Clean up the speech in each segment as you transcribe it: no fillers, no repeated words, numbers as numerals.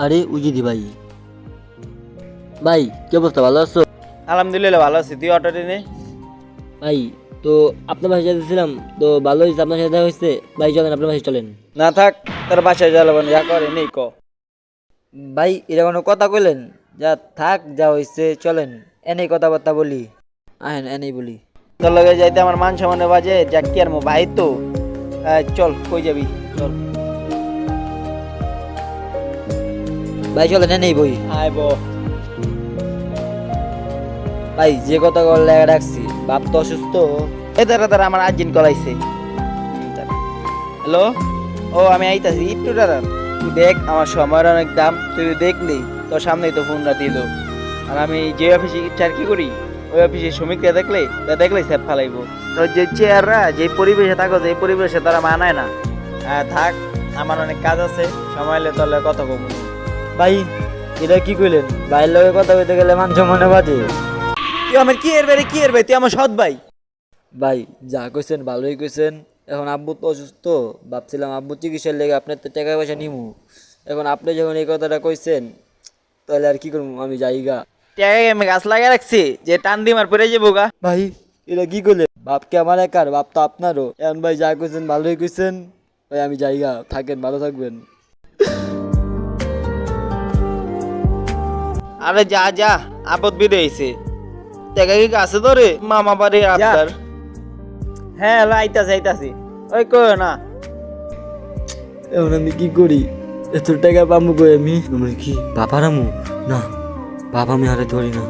আরে উজিদি ভাই, ভাই কি অবস্থা, ভালো আছো? আলহামদুলিল্লাহ ভালো আছি। তুই অটো নে। ভাই তো আপনার বাসায় যেতেছিলাম, তো ভালো হয়েছে আপনার সাথে দেখা হয়েছে। ভাই চলেন, আপনার বাসায় চলেন। না থাক, তোর বাসায় যাবো না, যা করে নেই ক। ভাই এটা কোনো কথা কইলেন? যা থাক, যা হইছে চলেন, এনেই কথাবার্তা বলি। আহেন এনেই বলি। তোর লগে যাইতে আমার মান সম্মানে বাজে, যা কি আর মো ভাই তো। চল, কই যাবি চল। ভাই চলেন এনেই বই। আয় ব। ভাই যে কথা বললে রাখছি, বাপ তো অসুস্থ। এ দাঁড়া দাঁড়া, আমার আর্জেন্ট কল আইছে। হ্যালো, ও আমি আইতাছি, একটু দাঁড়া। তুই দেখ, আমার সময়ের অনেক দাম, তুই দেখলি তোর সামনেই তো ফোনটা দিল। আর আমি যে অফিসে চাকরি করি, ওই অফিসে শ্রমিকরা দেখলেই স্যার ফালাইবো। তোর যে চেয়াররা যে পরিবেশে থাকো, যে পরিবেশে তারা মানায় না। থাক, আমার অনেক কাজ আছে, সময় হলে তোর লগে কথা কমু। ভাই এটা কি কইলেন? ভাইয়ের লগে কথা কইতে গেলে মান সম্মানে বাজে। তুই আমার কি এর বাইরে, কি এর ভাই, তুই আমার সৎ ভাই। ভাই যা কইছেন ভালোই কইছেন। এখন আব্বু তো অসুস্থ, ভাবছিলাম আব্বু চিকিৎসার লেগে আপনার তো টাকা পয়সা নিমু। এখন আপনি যখন এই কথাটা কইছেন, তাহলে আর কি করবো, আমি যাইগা। টাকায় আমি গাছ লাগিয়ে রাখছি, যে টান দিয়ে মার পরে যাবো গা। ভাই এটা কি করলেন? বাপকে আমার একার, বাপ তো আপনারও। এখন ভাই যা কইছেন ভালোই কইছেন। ভাই আমি যাইগা, থাকেন, ভালো থাকবেন। আরে যা যা, আপদ বিদে হয়েছে। টাকা কি আছে তো রে, মামা বাড়ি আপনার। হ্যাঁ হ্যালো, আইতাছি। ওই কই না। এখন আমি কি করি? এত টাকা পাবো কই আমি? আমি কি বাবা রামু? না, বাবা আমি হারাতে পারি না।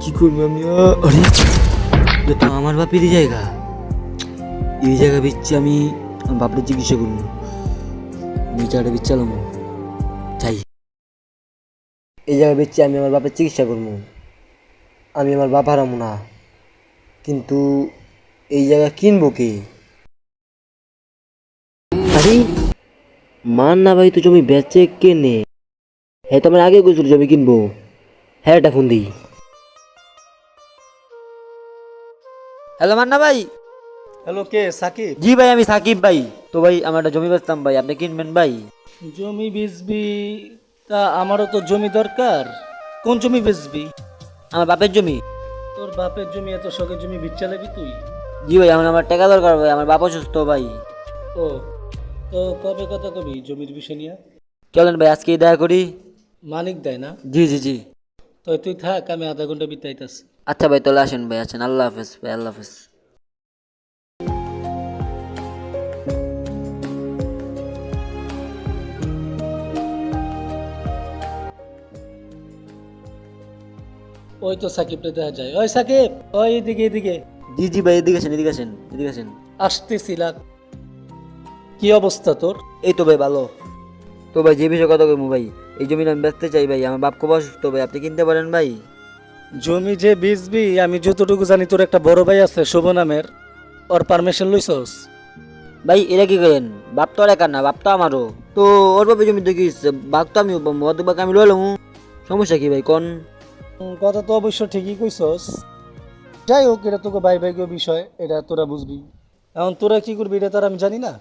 কি করবো আমি? আরে এটা তো আমার বাপেরই জায়গা। এই জায়গা বিচ্ছি আমি আমার বাপের চিকিৎসা করবো। আমি জায়গাটা বিচ্ছালাম চাই। এই জায়গা বিচ্ছি আমি আমার বাপের চিকিৎসা করবো। আমি আমার বাপ হারামো না, কিন্তু এই জায়গা কিনবো কে? আরে মান না ভাই, তো জমি বেচে কেনে? হ্যাঁ তো আমার আগে কইছিল জমি কিনবো। হ্যাঁ এটা ফোন দিই। হ্যালো মান্না ভাই। হ্যালো, কে? সাকিব? জি ভাই আমি সাকিব ভাই। তো ভাই আমার একটা জমি বেচতাম ভাই, আপনি কিনবেন ভাই? জমি বেচবি? তা আমারও তো জমি দরকার। কোন জমি বেচবি? আমার বাপের জমি। তোর বাপের জমি, এত শখের জমি বিচ্ছালাবি তুই? জি ভাই, এখন আমার টাকা দরকার ভাই, আমার বাপ অসুস্থ ভাই। ও, তো কবে কথা কবি জমির বিষয় নিয়ে? চলেন ভাই আজকেই দেখা করি। মালিক দেয় না? জি জি জি। তো তুই থাক, আমি আধা ঘন্টা বিতাইতাছি। আচ্ছা ভাই তাহলে আসেন ভাই, আসেন। আল্লাহ হাফেজ ভাই, আল্লাহ হাফেজ। ওই তো সাকিবটা দেখা যায়। ওই সাকিব, ওই এদিকে এদিকে। জি জি ভাই, এদিকে আসেন, এদিকে আসেন, এদিকে আসেন। আসতেছিলাম। কি অবস্থা তোর? এই তো ভাই ভালো। তো ভাই যে বিষয়ে কথা কইবো ভাই, এই জমিটা আমি বেচতে চাই ভাই। আমার বাপ খুব অসুস্থ ভাই, আপনি কিনতে পারেন ভাই? জমি যে বেচবি, আমি যতটুকু জানি তোর একটা বড় ভাই আছে শুভ নামের, ওর পারমিশন লইছস? ভাই এটা কি করেন? বাপ তো আর একার না, বাপ তো আমারও। তো ওর বাপের জমি তো কি হইছে? বাপ তো আমি বাপ আমি লইলাম। সমস্যা কি ভাই কোন? কথা তো অবশ্য ঠিকই কইছস। যাই হোক, এটা তোকে ভাই ভাইকে বিষয়, এটা তোরা বুঝবি। এখন তোরা কি করবি এটা তার আমি জানি না।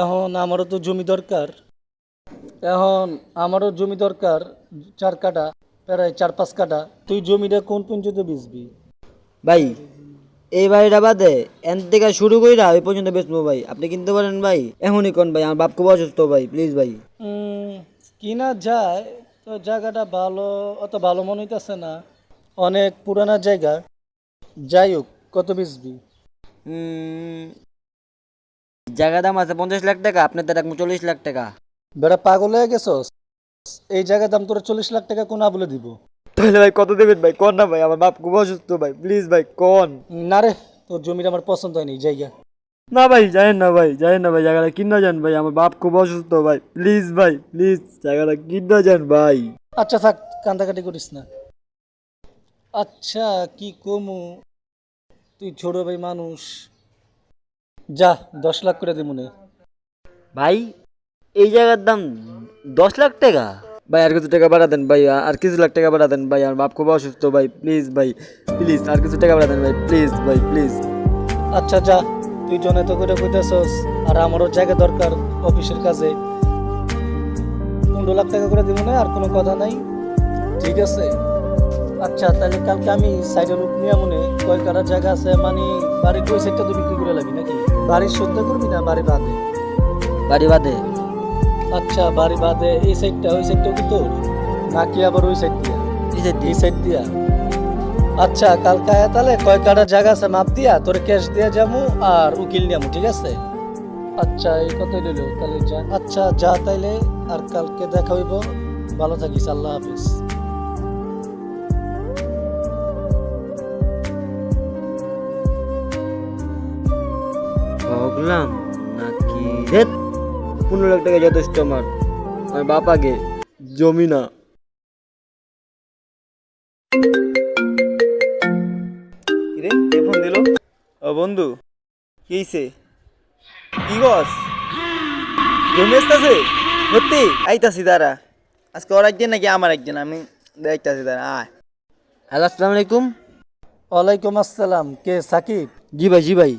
এখন আমারও তো জমি দরকার। এখন আমারও জমি দরকার 4 কাঠা, প্রায় 4-5 কাঠা। তুই জমিটা কোন পর্যন্ত বেচবি? ভাই এই বাড়িটা বাদে এন থেকে শুরু কইরা ওই পর্যন্ত বেচবো ভাই, আপনি কিনতে পারেন ভাই? এখনই কোন ভাই, আমার বাপ খুব অসুস্থ ভাই, প্লিজ ভাই। কিনা যায় তো, জায়গাটা ভালো, অত ভালো মনে হইতেছে না, অনেক পুরানা জায়গা। যাই হোক, কত বেচবি? জায়গা দাম আছে 50 লাখ টাকা, আপনার তো রাখবো 40 লাখ টাকা। বেড়া পাগল হয়ে গেছস? এই জায়গার দাম তোরা 40 লাখ টাকা কোনা বলে দিব? তাহলে ভাই কত দেবেন ভাই কোন না ভাই, আমার বাপ খুব অসুস্থ ভাই, প্লিজ ভাই কোন। না রে, তোর জমিটা আমার পছন্দ হয়নি, এই জায়গা। না ভাই জানেন না ভাই, জানেন না ভাই, জায়গাটা কিনা যান ভাই। আমার বাপ খুব অসুস্থ ভাই, প্লিজ ভাই, প্লিজ জায়গাটা কিনা যান ভাই। আচ্ছা থাক, কান্দাকাটি করিস না। আচ্ছা কি কমু, তুই ছোট ভাই মানুষ, যা 10 লাখ করে দি মনে। ভাই এই জায়গার দাম 10 লাখ টাকা? ভাই আর কিছু টাকা বাড়া দেন ভাই, আর কিছু লাখ টাকা বাড়া দেন ভাই। আমার বাপ খুব অসুস্থ ভাই, প্লিজ ভাই, প্লিজ আর কিছু টাকা বাড়া দেন ভাই, প্লিজ ভাই, প্লিজ। আচ্ছা যা, তুই জনে তো করে কইতেছস, আর আমারও জায়গা দরকার অফিসের কাজে। 15 15 লাখ টাকা করে দিব না, আর কোনো কথা নাই, ঠিক আছে? আচ্ছা তাহলে কালকে আমি সাইডে লোক নিয়ে মনে কয় কাটার জায়গা আছে, মানে বাড়ির ওই সাইডটা তো বিক্রি করে লাগবি নাকি? বাড়ির সদ্যা করবি না বাড়ি বাদে? বাড়ি বাদে। আচ্ছা বাড়ি বাদে এই সাইডটা, ওই সাইডটা কি তোর নাকি আবার ওই সাইড দিয়া? এই সাইড দিয়া। আচ্ছা কালকে আয়া তাহলে কয় কাটার জায়গা আছে মাপ দিয়া তোরে ক্যাশ দিয়া যাবো আর উকিল নিয়ামু, ঠিক আছে? আচ্ছা এই কথাই রইল তাহলে, যা। আচ্ছা যা তাইলে, আর কালকে দেখা হইব। ভালো থাকিস, আল্লাহ হাফিজ। ভাবলাম নাকি রে 15 লাখ টাকা যথেষ্ট আমার বাপ আগে জমি না। কিরে কে ফোন দিল? ও বন্ধু, কি হইছে? কি গস জমি আসতেছে? সত্যি? আইতাছি দাঁড়া। আজকে ওর একদিন নাকি আমার একদিন? আমি দেখতাছি দাঁড়া, আয়। হ্যালো, আসসালামু আলাইকুম। ওয়ালাইকুম আসসালাম। কে সাকিব? জি ভাই, জি ভাই।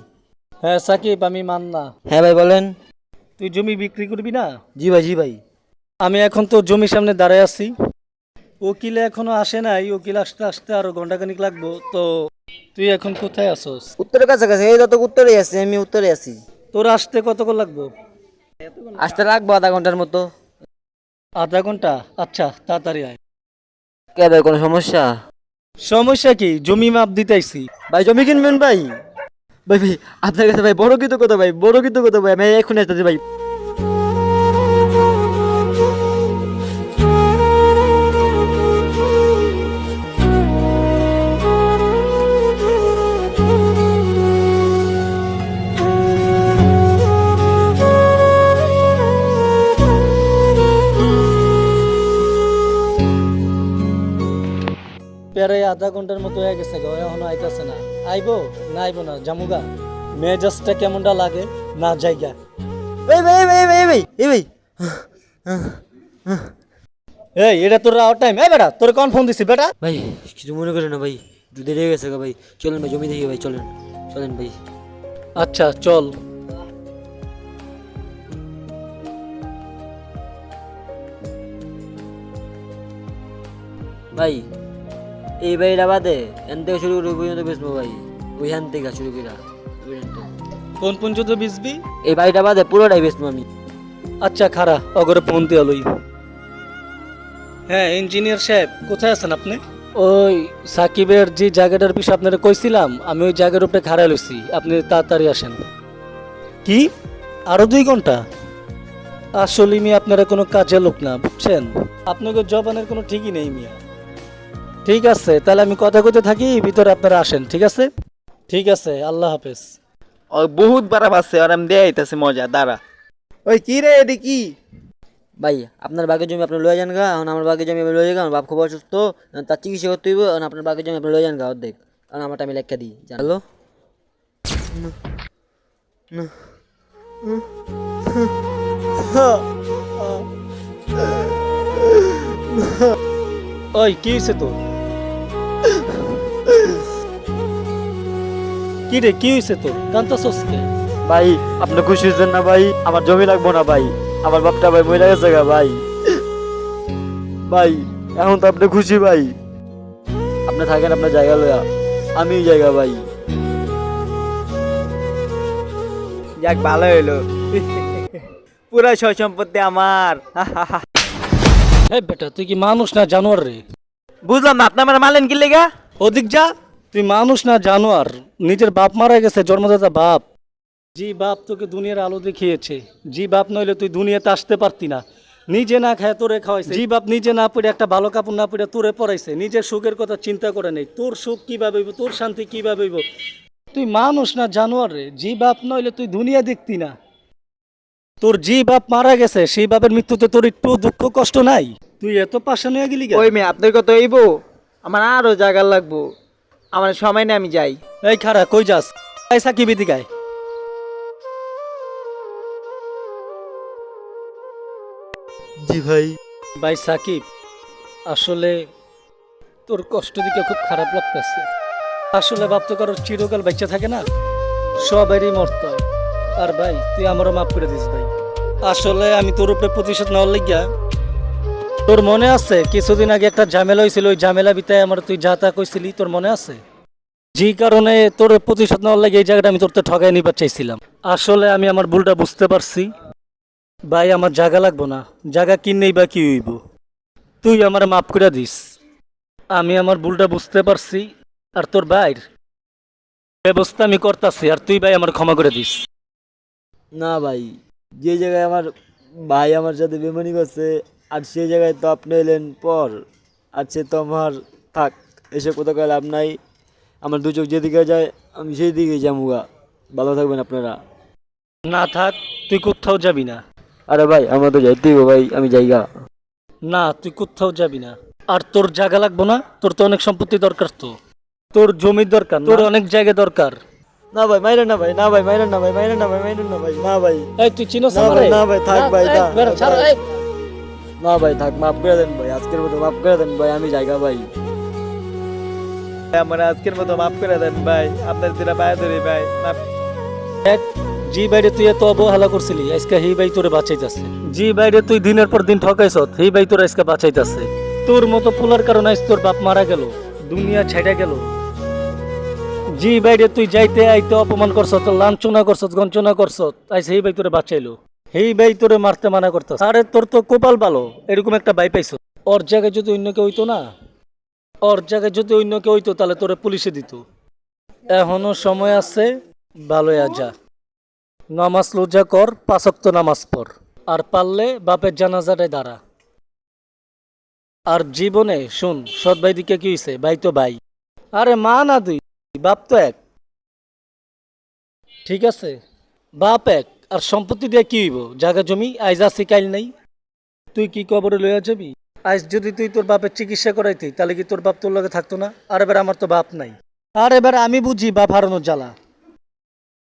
হ্যাঁ সাকিব, আমি মান্না। হ্যাঁ ভাই বলেন। তুই জমি বিক্রি করবি না? জি ভাই, জি ভাই। আমি এখন তো জমির সামনে দাঁড়ায় আছি, উকিলে এখনো আসে নাই, উকিল আসতে আসতে আরো ঘন্টাখানিক লাগবো। তো তুই এখন কোথায় আসোস? উত্তরের কাছাকাছি, এই যত উত্তরে আছি, আমি উত্তরে আছি। তোর আসতে কতক্ষণ লাগবো? আসতে লাগবো আধা ঘন্টার মতো। আধা ঘন্টা? আচ্ছা তাড়াতাড়ি আয়। কে ভাই, কোনো সমস্যা? সমস্যা কি? জমি মাপ দিতেছি। ভাই জমি কিনবেন ভাই? ভাই ভাই আপনার কাছে ভাই বড় কৃতজ্ঞতা ভাই, বড় কৃতজ্ঞতা ভাই। আমি এখন আসতেছি ভাই। প্রায় আধা ঘন্টার মতো হয়ে গেছে গো, এখনো আইতাছে না। আইবো না আইবো না জামুগা? মেজাজটা কেমনটা লাগে না জায়গা? এই ভাই, এই ভাই, এই ভাই, এই ভাই, এই ভাই। এই এটা তোর আউট টাইম? এই বেটা তোর কোন ফোন দিছিস বেটা? ভাই কিছু মনে করেন না ভাই, একটু দেরি হয়ে গেছে গো ভাই। চলেন ভাই জমি দেখি ভাই, চলেন চলেন ভাই। আচ্ছা চল। ভাই এই বাড়িটা বাদে এন থেকে শুরু করে ওই পর্যন্ত বেচবো ভাই, ওইখান থেকে শুরু করে কোন পর্যন্ত বিজবি? এই বাড়িটা বাদে পুরোটাই বেচবো আমি। আচ্ছা খারা অগরে ফোন দিয়ে লই। হ্যাঁ ইঞ্জিনিয়ার সাহেব, কোথায় আছেন আপনি? ওই সাকিবের যে জায়গাটার বিষয়ে আপনারা কইছিলাম, আমি ওই জায়গার উপরে খাড়া লইছি, আপনি তাড়াতাড়ি আসেন। কি আরো 2 ঘন্টা? আসলে মিয়া আপনারা কোনো কাজে লোক না, বুঝছেন? আপনাকে জবানের কোনো ঠিকই নেই মিয়া। ঠিক আছে তাহলে আমি কথা কইতে থাকি, ভিতরে আপনারা আসেন, ঠিক আছে? ঠিক আছে, আল্লাহ হাফেজ। ও বহুত বারা পাচ্ছে, আর আমি দেখাইতাছি মজা, দাঁড়া। ওই কি রে, এটি কি? ভাই আপনার বাগের জমি আপনি লয়ে যান গা, এখন আমার বাগের জমি আমি লয়ে যান। আমার বাপ খুব অসুস্থ, তার চিকিৎসা করতে হইব। এখন আপনার বাগের জমি আপনি লয়ে যান গা অর্ধেক, কারণ আমারটা আমি লেখা দিই। জানলো ওই কি হয়েছে তোর? কি রে কি হয়েছে তোর? কান্তাছস কে? ভাই আপনি খুশি হচ্ছেন না ভাই? আমার জমি লাগবো না ভাই, আমার বাপটা ভাই মরে গেছে গা ভাই। ভাই এখন তো আপনি খুশি ভাই? আপনি থাকেন আপনার জায়গা লয়া, আমি জায়গা ভাই। যাক ভালো হইলো, পুরা সয় সম্পত্তি আমার। এই বেটা তুই কি মানুষ না জানোয়ার রে? বুঝলাম না, আপনি আমার মালেন কি লেগা? ওদিক যা। তুই মানুষ না জানোয়ার? নিজের বাপ মারা গেছে, জন্মদাতা বাপ। জি বাপ তোকে দুনিয়ার আলো দেখিয়েছে, জি বাপ নইলে তুই দুনিয়াতে আসতে পারতি না। নিজে না খায় তোরে খাওয়াইছে, জি বাপ নিজে না পড়ে একটা ভালো কাপড় না পড়ে তোরে পরাইছে, নিজের সুখের কথা চিন্তা করে নেই। তোর সুখ কিভাবে হইব, তোর শান্তি কিভাবে হইব? তুই মানুষ না জানোয়ার রে? জি বাপ নইলে তুই দুনিয়া দেখতি না। তোর জি বাপ মারা গেছে, সেই বাপের মৃত্যুতে তোর একটু দুঃখ কষ্ট নাই? তুই এত পাশান হয়ে গেলি কেন? ওই মেয়ে আপনার কত হইব? আমার আরো জায়গা লাগবো, আমার সময় নেই, আমি যাই। এই খারা কই যাস? এই সাকিব এদিকে আয়। জি ভাই। ভাই সাকিব, আসলে তোর কষ্ট দিকে খুব খারাপ লাগতেছে। আসলে বাপ তো কারোর চিরকাল বাচ্চা থাকে না, সবারই মরতে হয়। আর ভাই তুই আমারও মাফ করে দিস ভাই। আসলে আমি তোর উপরে প্রতিশোধ নেওয়ার লাগিয়া তোর মনে আছে কিছুদিন আগে একটা ঝামেলা হয়েছিল, ওই ঝামেলা বিতায় আমার তুই যা তা কইছিলি, তোর মনে আছে? যে কারণে তোর প্রতিশোধ নেওয়ার লাগে এই জায়গাটা আমি তোর তো ঠগাই নিবার চাইছিলাম। আসলে আমি আমার ভুলটা বুঝতে পারছি। ভাই আমার জায়গা লাগবো না, জায়গা কিনলেই বা কি হইব, তুই আমার মাফ করে দিস। আমি আমার ভুলটা বুঝতে পারছি, আর তোর ভাইয়ের ব্যবস্থা আমি করতাছি, আর তুই ভাই আমার ক্ষমা করে দিস। না ভাই, যে জায়গায় আমার ভাই আমার সাথে বেমানি করছে, আর সেই জায়গায় তো আপনি এলেন পর, আর সে তো আমার থাক, এসে কোথাও লাভ নাই। আমার দু চোখ যেদিকে যায় আমি সেই দিকে যাবো। ভালো থাকবেন আপনারা। না থাক, তুই কোথাও যাবি না। আরে ভাই আমার তো যাইতেই হবে ভাই, আমি যাইগা। না তুই কোথাও যাবি না। আর তোর জায়গা লাগবো না, তোর তো অনেক সম্পত্তি দরকার, তো তোর জমির দরকার, তোর অনেক জায়গা দরকার। না ভাই মাইরেন না ভাই, না ভাই মাইরেন না ভাই, মাইরেন না ভাই, মাইরেন না ভাই, না ভাই, এই তুই চিনোস না আমারে? ভাই, না ভাই, থাক ভাই, এই, না, বেরো, ছাড়ো, এই। না ভাই থাক, মাফ করে দেন ভাই, আজকের মতো মাফ করে দেন ভাই, আমি যাইগা ভাই। আমার আজকের মতো মাফ করে দেন ভাই, আপনার যেটা পায়ে ধরি ভাই, মাফ। দেখ, জি বাইরে তুই এত অবহেলা করছিলি, আজকে হেই ভাই তোরে বাঁচাইতাছে। জি বাইরে তুই দিনের পর দিন ঠকাইছ, হেই ভাই তোর আজকে বাঁচাইতাছে। তোর মতো ফুলার কারণে আজ তোর বাপ মারা গেল, দুনিয়া ছেড়ে গেল। জি বাইরে তুই যাইতে আইতে অপমান করছ, লাঞ্ছনা করছ, গঞ্চনা করছ, আজ হেই ভাই তোরে বাঁচাইলো। হেই ভাই তোরে মারতে মানা করতাস। আরে তোর তো কপাল ভালো, এরকম একটা ভাই পাইছ। ওর জায়গায় যদি অন্য কেউ হইতো না, ওর জায়গায় যদি অন্য কেউ হইতো, তাহলে তোরে পুলিশে দিত। এখনো সময় আছে, ভালো যা, নামাজ রোজা কর, 5 ওয়াক্ত নামাজ পড়, আর পারলে বাপের জানাজাটায় দাঁড়া। আর জীবনে শুন, সৎ ভাই দিকে কি হইছে, ভাই তো ভাই। আরে মা না দুই, বাপ তো এক। ঠিক আছে, বাপ এক, আর সম্পত্তি দিয়ে কি হইব? জায়গা জমি আইজ আছে কাইল নাই। তুই কি কবরে লইয়া যাবি? আজ যদি তুই তোর বাপের চিকিৎসা করাইতি, তাহলে কি তোর বাপ তোর লগে থাকতো না? আর এবার আমার তো বাপ নাই। আর এবার আমি বুঝি বাপ হারানোর জ্বালা।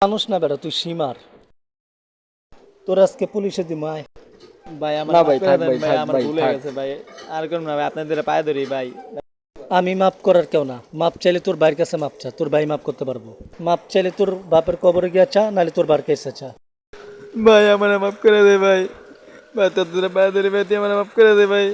মানুষ না বেটা, তুই সীমার। তোর আজকে পুলিশে দি মায়। ভাই আমার না মাফ ভাই, করে থাক দেন ভাই, ভাই, থাক আমার ভাই, ভুল হয়ে থাক। গেছে ভাই। আর কোন না ভাই, আপনাদের পায়ে ধরি ভাই। আমি মাপ করার কেউ না, মাপ চাইলে তোর ভাইয়ের কাছে মাপ চা, তোর ভাই মাপ করতে পারবো। মাপ চাইলে তোর বাপের কবরে গিয়া চা, নাহলে তোর বার কাছে চা। ভাই আমার মাফ করে দে ভাই, ভাই তোদের পায়ে ধরি ভাই, তুই আমার মাফ করে দে ভাই।